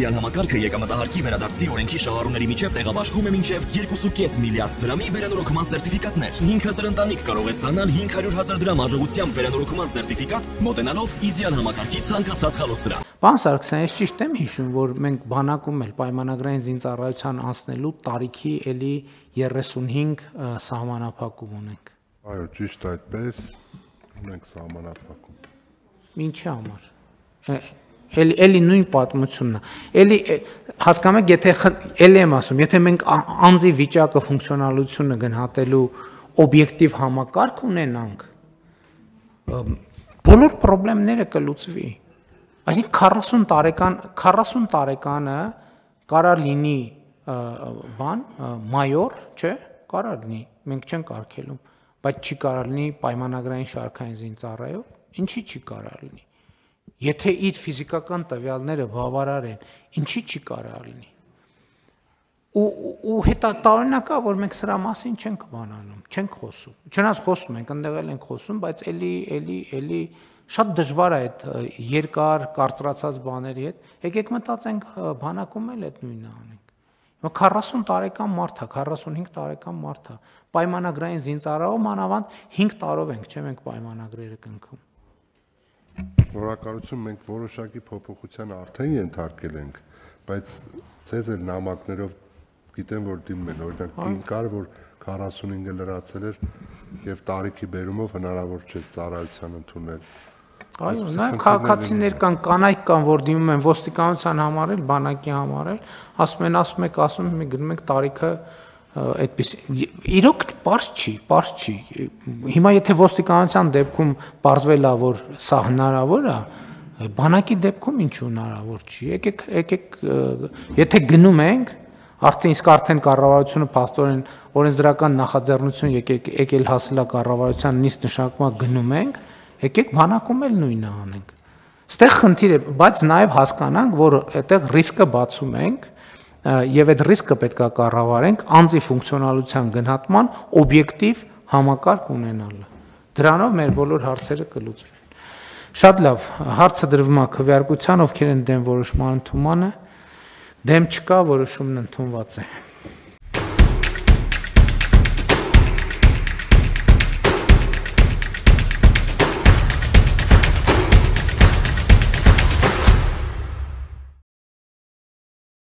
իդեալ համակարգը եկամտահարկի վերադարձի օրենքի շահառուների միջև տեղաբաշխում է մինչև 2.5 միլիարդ դրամի վերանորոգման սերտիֆիկատներ։ 5000 ընտանիք կարող է ստանալ 500,000 դրամ արժողությամբ վերանորոգման սերտիֆիկատ, մոտենալով իդեալ համակարգի ցանկացած խալոցրահ։ Պարոն Սարգսյան, ես ճիշտ եմ հիշում, որ մենք բանակում էլ պայմանագրային զինծառայության անցնելու տարիքի էլի 35 սահմանափակում ունենք։ Այո, ճիշտ այդպես ունենք սահմանափակում։ Ինչի համար։ Էլի նույն պատմությունն է։ Էլի հասկանում եք, եթե էլի եմ ասում, եթե մենք անձի վիճակը ֆունկցիոնալությունը գնահատելու օբյեկտիվ համակարգ ունենանք, բոլոր խնդիրները կլուծվի։ Այսինքն 40 տարեկանը կարա լինի մայոր, չէ՞, կարա լինի, մենք չենք արգելում, բայց չի կարա լինի պայմանագրային շարքային զինծառայող, ինչի չի կարա լինի։ Եթե իր ֆիզիկական տվյալները բավարար են, ինչի չի կարա լինի։ Ու հետատարօրինակ է, որ մենք սրա մասին չենք բանանում, չենք խոսում։ Չնայած խոսում ենք, ընդեղ էլ ենք խոսում, բայց էլի շատ դժվար է այդ երկար կարծրացած բաների հետ։ Եկեք մտածենք բանակում էլ այդ նույնը անենք։ 40 տարեկան մարդ է, 45 տարեկան մարդ է, պայմանագրային զինծառայող մանավանդ 5 տարով ենք, չէ՞ մենք պայմանագրերը կնքում։ Շնորհակալություն, մենք որոշակի փոփոխության արդեն ենթարկել ենք, բայց ցեզ էլ նամակներով գիտեմ, որ դիմում են, օրինակ կար, որ 45-ը լրացել էր եւ տարիքի բերումով հնարավոր չէ ծառայության ընդունել։ Այո, նաեւ քաղաքացիներ կան, կանայք կան, որ դիմում են ոստիկանության համար էլ, բանակի համար էլ, ասում եք, գնում եք տարիքը այդպես իրոք պարզ չի։ Հիմա եթե ոստիկանության դեպքում պարզվել է, որ սա հնարավոր է, բանակի դեպքում ինչ հնարավոր չի։ Եկեք, եթե գնում ենք, արդեն կառավարությունը փաստորեն օրենսդրական նախաձեռնություն եկել հասել է կառավարության նիստ նշանակման գնում ենք, եկեք բանակում էլ նույնը անենք։ Ստեղ խնդիր է, բայց նաև հասկանանք, որ այդտեղ ռիսկը բացում ենք եւ այդ ռիսկը պետք է կառավարենք անձի ֆունկցիոնալության գնահատման օբյեկտիվ համակարգ ունենալը։ Դրանով մեր բոլոր հարցերը կլուծվեն։ Շատ լավ, հարցը դրվում է քվեարկության, ովքեր են դեմ որոշման ընդունմանը, դեմ չկա, որոշումն ընդունված է։